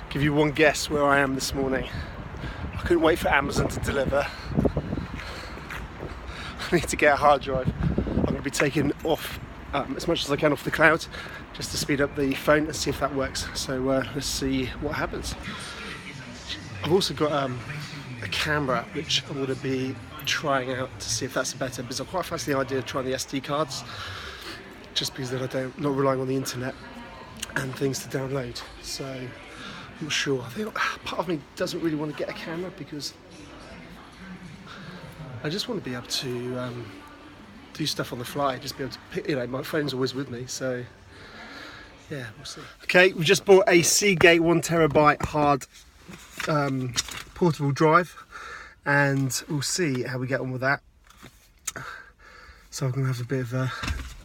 Give you one guess where I am this morning. I couldn't wait for Amazon to deliver. I need to get a hard drive. I'm going to be taking off as much as I can off the cloud just to speed up the phone and see if that works. So let's see what happens. I've also got a camera which I'm going to be trying out to see if that's better, because I quite fancy the idea of trying the SD cards, just because then I'm not relying on the internet and things to download. So I'm not sure. I think part of me doesn't really want to get a camera because I just want to be able to do stuff on the fly, just be able to pick, my phone's always with me, so yeah, we'll see. Okay, we just bought a Seagate 1TB hard portable drive, and we'll see how we get on with that. So I'm going to have a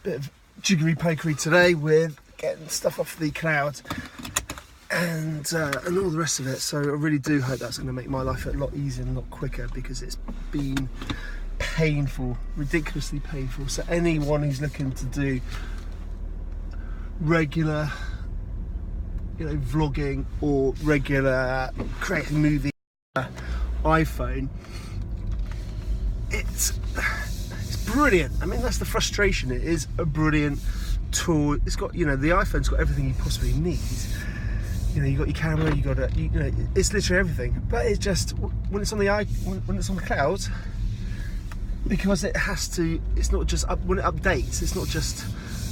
bit of jiggery pokery today with getting stuff off the cloud and all the rest of it. So I really do hope that's going to make my life a lot easier and a lot quicker, because it's been painful, ridiculously painful. So anyone who's looking to do regular, vlogging or regular creating movie iPhone, it's brilliant. I mean, that's the frustration. It is a brilliant tool. It's got, the iPhone's got everything you possibly need. You got your camera, you got it's literally everything. But it's just when it's on the cloud, because it has to. It's not just when it updates. It's not just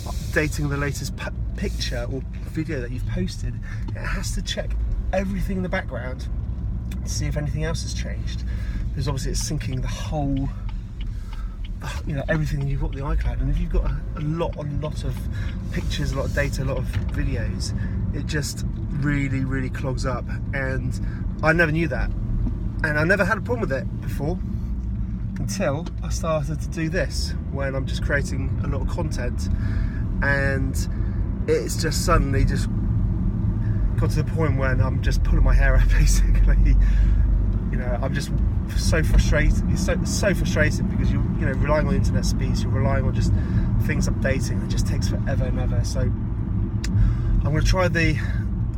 updating the latest picture or video that you've posted. It has to check everything in the background to see if anything else has changed, because obviously it's syncing the whole, everything you've got in the iCloud. And if you've got a lot of pictures, a lot of data, a lot of videos, it just really clogs up. And I never knew that, and I never had a problem with it before until I started to do this, when I'm just creating a lot of content, and it's just suddenly just got to the point when I'm just pulling my hair out, basically. I'm just so frustrated. It's so frustrating, because you're relying on internet speeds, you're relying on just things updating. It just takes forever and ever. So I'm going to try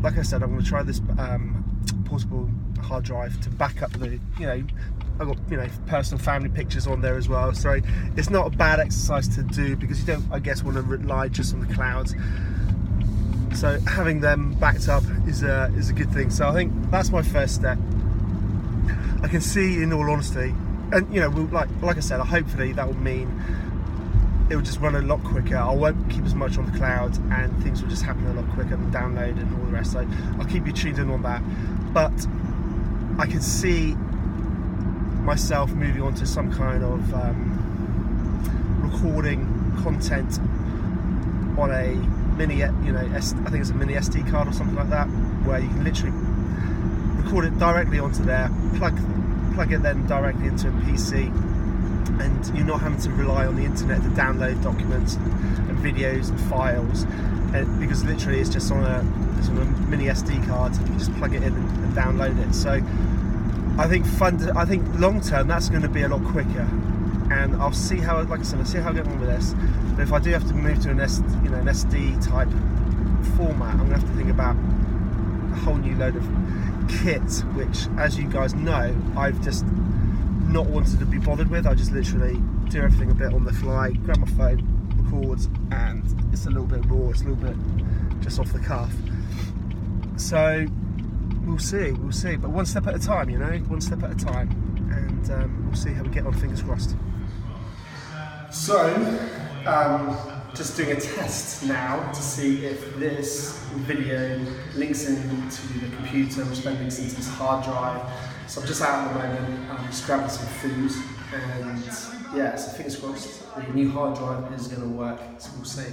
like I said, I'm going to try this portable hard drive to back up the, I've got personal family pictures on there as well. So it's not a bad exercise to do, because you don't, I guess, want to rely just on the cloud. So having them backed up is a good thing. So I think that's my first step. I can see, in all honesty, and like I said, hopefully that will mean it will just run a lot quicker. I won't keep as much on the cloud, and things will just happen a lot quicker than download and all the rest. So I'll keep you tuned in on that. But I can see myself moving on to some kind of recording content on a mini, I think it's a mini SD card or something like that, where you can literally record it directly onto there, plug it then directly into a PC, and you're not having to rely on the internet to download documents and videos and files, because literally it's just on a mini SD card. You just plug it in and download it. So I think long term that's going to be a lot quicker, and I'll see how, like I said, I'll see how I get on with this. But if I do have to move to an SD type format, I'm going to have to think about a whole new load of kit, which, as you guys know, I've just not wanted to be bothered with. I just literally do everything a bit on the fly, grab my phone, record, and it's a little bit raw, it's a little bit just off the cuff. So we'll see, but one step at a time, one step at a time, and we'll see how we get on, fingers crossed. So, just doing a test now to see if this video links into the computer, which then links into this hard drive. So I'm just out at the moment, I'm just grabbing some food, and yeah, so fingers crossed, the new hard drive is going to work, so we'll see.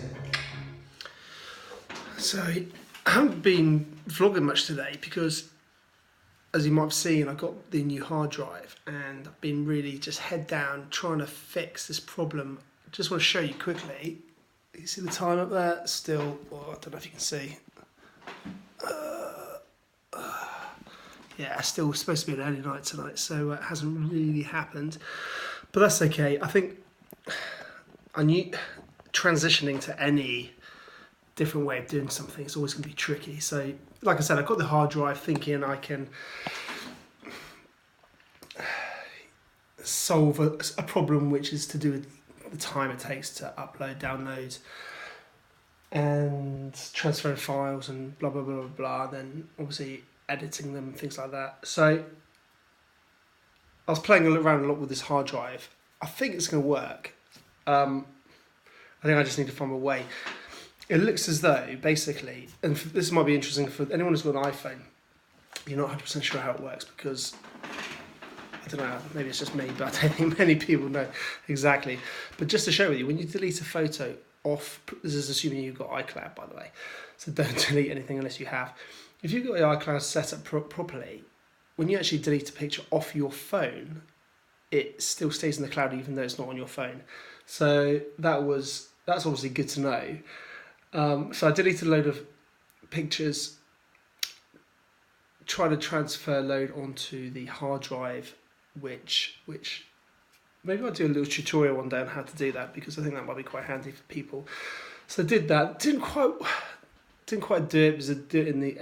So I haven't been vlogging much today because, as you might have seen, I got the new hard drive, and I've been really just head down trying to fix this problem. I just want to show you quickly. You see the time up there? Still, I don't know if you can see. Yeah, it's still supposed to be an early night tonight, so it hasn't really happened. But that's okay. I think I knew transitioning to any different way of doing something, it's always going to be tricky. So, like I said, I've got the hard drive thinking I can solve a problem which is to do with the time it takes to upload, download, and transferring files and blah, blah, blah, blah, blah, and then obviously editing them and things like that. So I was playing around a lot with this hard drive. I think it's going to work. I think I just need to find a way. It looks as though, basically, and this might be interesting for anyone who's got an iPhone, you're not 100% sure how it works because, I don't know, maybe it's just me, but I don't think many people know exactly. But just to share with you, when you delete a photo off, this is assuming you've got iCloud, by the way, so don't delete anything unless you have. If you've got your iCloud set up properly, when you actually delete a picture off your phone, it still stays in the cloud even though it's not on your phone. So that's obviously good to know. So I deleted a load of pictures, tried to transfer load onto the hard drive, which maybe I'll do a little tutorial one day on how to do that, because I think that might be quite handy for people. So I did that. Didn't quite do it because I did it in the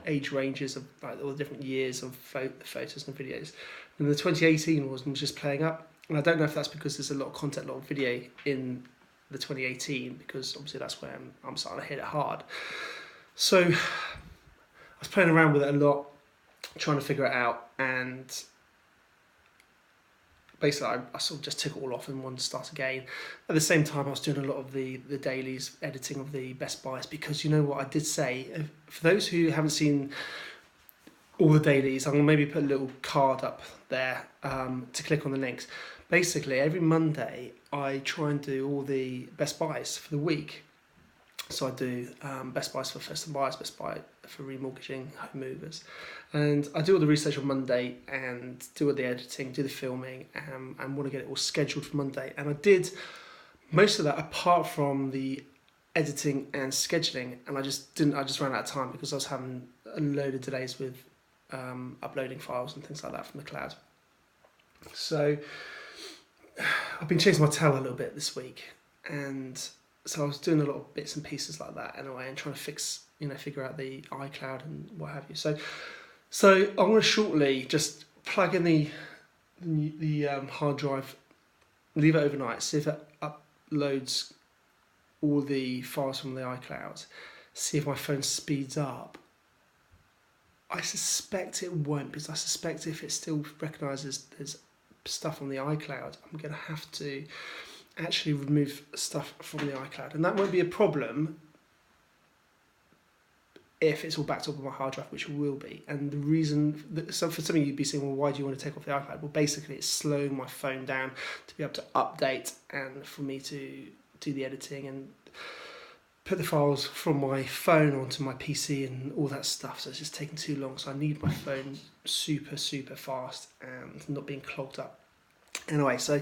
age ranges of like all the different years of photos and videos. And the 2018 was just playing up, and I don't know if that's because there's a lot of content, a lot of video in the 2018, because obviously that's where I'm starting to hit it hard. So I was playing around with it a lot, trying to figure it out, and basically I sort of just took it all off and wanted to start again. At the same time, I was doing a lot of the dailies, editing of the best buys, because you know what I did say, for those who haven't seen all the dailies, I'm going to maybe put a little card up there to click on the links. Basically, every Monday I try and do all the best buys for the week. So I do best buys for first-time buyers, best buy for remortgaging, home movers. And I do all the research on Monday and do all the editing, do the filming, and want to get it all scheduled for Monday. And I did most of that apart from the editing and scheduling, and I just ran out of time because I was having a load of delays with uploading files and things like that from the cloud. So I've been chasing my tail a little bit this week, and so I was doing a lot of bits and pieces like that anyway, and trying to figure out the iCloud and what have you. So I'm going to shortly just plug in the hard drive, leave it overnight, see if it uploads all the files from the iCloud, see if my phone speeds up. I suspect it won't, because I suspect if it still recognises there's stuff on the iCloud, I'm going to have to actually remove stuff from the iCloud, and that won't be a problem if it's all backed up on my hard drive, which it will be. And the reason, so for some of you, you'd be saying, well, why do you want to take off the iCloud? Well, basically, it's slowing my phone down to be able to update and for me to do the editing and put the files from my phone onto my PC and all that stuff. So it's just taking too long. So I need my phone super, super fast and not being clogged up. Anyway, so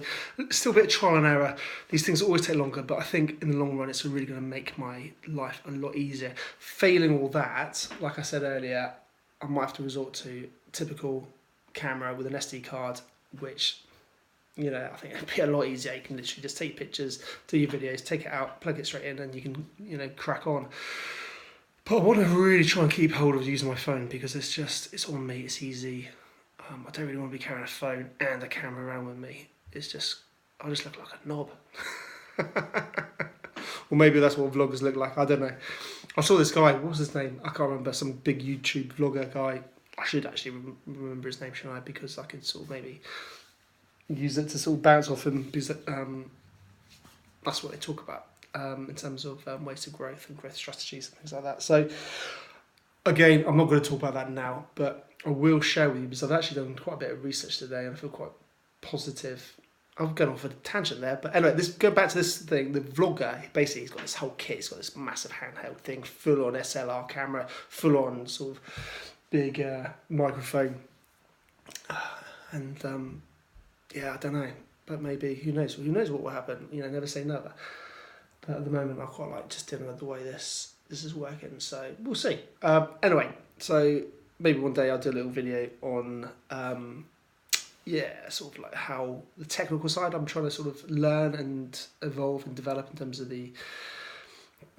still a bit of trial and error. These things always take longer, but I think in the long run, it's really going to make my life a lot easier. Failing all that, like I said earlier, I might have to resort to typical camera with an SD card, which, I think it'd be a lot easier. You can literally just take pictures, do your videos, take it out, plug it straight in, and you can, crack on. But I want to really try and keep hold of using my phone, because it's on me, it's easy. I don't really want to be carrying a phone and a camera around with me. I just look like a knob. Or maybe that's what vloggers look like, I don't know. I saw this guy, what was his name? I can't remember, some big YouTube vlogger guy. I should actually remember his name, shouldn't I? Because I could sort of maybe use it to sort of bounce off him, because that's what they talk about in terms of ways to growth and growth strategies and things like that. So again, I'm not going to talk about that now, but I will share with you, because I've actually done quite a bit of research today and I feel quite positive. I've gone off a tangent there, but anyway, go back to this thing. The vlogger, basically, he's got this whole kit. He's got this massive handheld thing, full on SLR camera, full on sort of big microphone, and I don't know, but maybe who knows? Who knows what will happen? Never say never. But at the moment, I quite like just dealing with the way this is working. So we'll see. Anyway, so maybe one day I'll do a little video on sort of like how the technical side I'm trying to sort of learn and evolve and develop in terms of the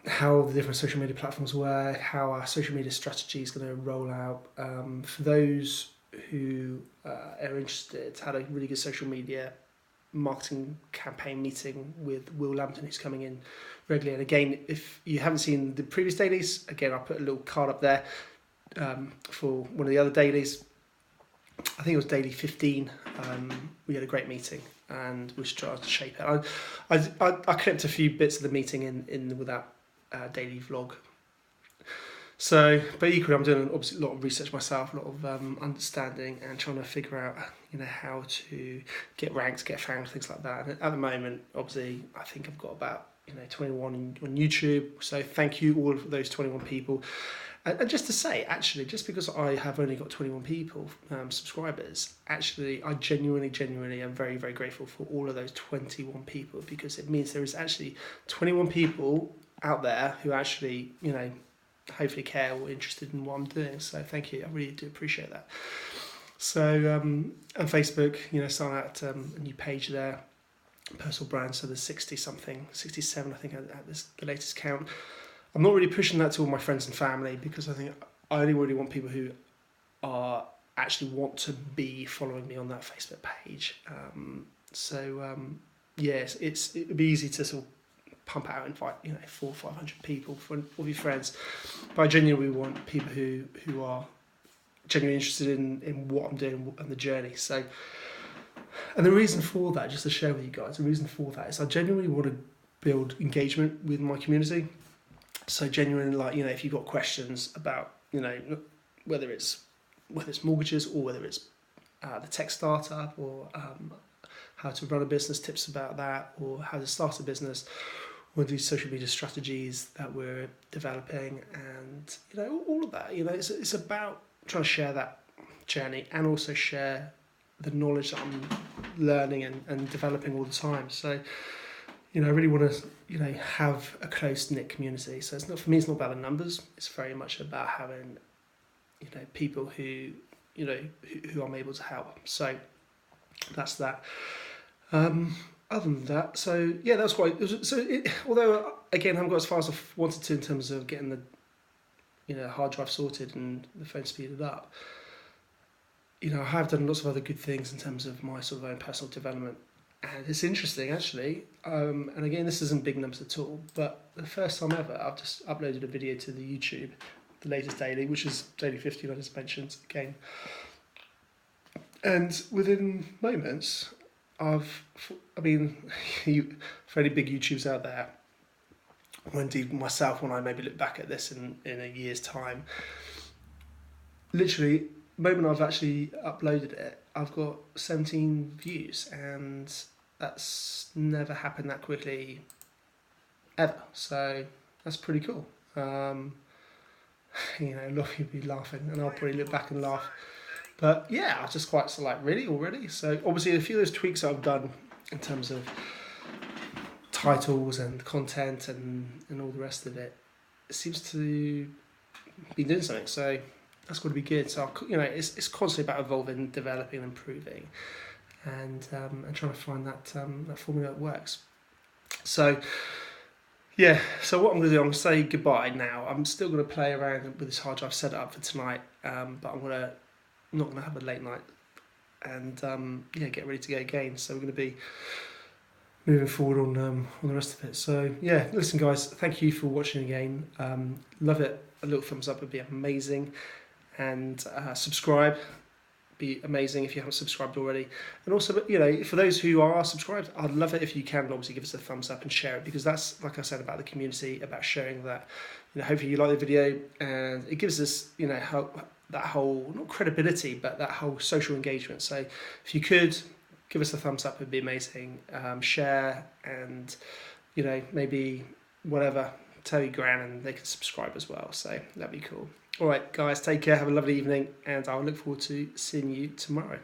how the different social media platforms work, how our social media strategy is going to roll out. For those who are interested, had a really good social media marketing campaign meeting with Will Lambton, who's coming in regularly. And again, if you haven't seen the previous dailies, again, I'll put a little card up there for one of the other dailies. I think it was daily 15. We had a great meeting and we tried to shape it. I clipped a few bits of the meeting in with that daily vlog. So, but equally, I'm doing obviously a lot of research myself, a lot of understanding and trying to figure out, how to get ranked, get found, things like that. And at the moment, obviously, I think I've got about 21 on YouTube. So thank you all of those 21 people. And just to say, actually, just because I have only got 21 people, subscribers, actually, I genuinely am very, very grateful for all of those 21 people, because it means there is actually 21 people out there who actually, hopefully care or interested in what I'm doing. So thank you. I really do appreciate that. So, on Facebook, starting out a new page there, personal brand. So there's 67, I think, at the latest count. I'm not really pushing that to all my friends and family, because I think I only really want people who are actually want to be following me on that Facebook page. Yes, it would be easy to sort of pump out and invite 400 or 500 people for your friends, but I genuinely want people who are genuinely interested in what I'm doing and the journey. So, and the reason for that, just to share with you guys, the reason for that is I genuinely want to build engagement with my community. So genuinely, if you've got questions about whether it's mortgages, or whether it's the tech startup, or how to run a business, tips about that, or how to start a business, or these social media strategies that we're developing, and all of that. It's about trying to share that journey and also share the knowledge that I'm learning and developing all the time. So I really want to have a close knit community. So it's not, for me, it's not about the numbers. It's very much about having people who who I'm able to help. So that's that. Other than that, so yeah, that's quite. Although again, I haven't got as far as I wanted to in terms of getting the hard drive sorted and the phone speeded up. I have done lots of other good things in terms of my sort of own personal development, and it's interesting actually. And again, this isn't big numbers at all, but the first time ever, I've just uploaded a video to the YouTube, the latest daily, which is daily 15. I just mentioned again, and within moments. For any big YouTubers out there, or indeed myself, when I maybe look back at this in a year's time, literally, the moment I've actually uploaded it, I've got 17 views, and that's never happened that quickly, ever. So that's pretty cool. A lot of people be laughing, and I'll probably look back and laugh. But yeah, I was just quite really already. So obviously a few of those tweaks I've done in terms of titles and content and all the rest of it, seems to be doing something. So that's going to be good. So it's constantly about evolving, developing, improving, and trying to find that formula that works. So yeah, so what I'm going to do, I'm going to say goodbye now. I'm still going to play around with this hard drive setup for tonight, but I'm not going to have a late night, and get ready to go again. So we're going to be moving forward on the rest of it. So yeah, listen guys, thank you for watching again. Love it. A little thumbs up would be amazing, and subscribe, be amazing if you haven't subscribed already. And also, for those who are subscribed, I'd love it if you can obviously give us a thumbs up and share it, because that's, like I said, about the community, about sharing that. Hopefully you like the video, and it gives us that whole, not credibility, but that whole social engagement. So if you could give us a thumbs up, it'd be amazing. Share, and maybe whatever, tell your gran and they can subscribe as well. So that'd be cool. All right, guys, take care. Have a lovely evening, and I'll look forward to seeing you tomorrow.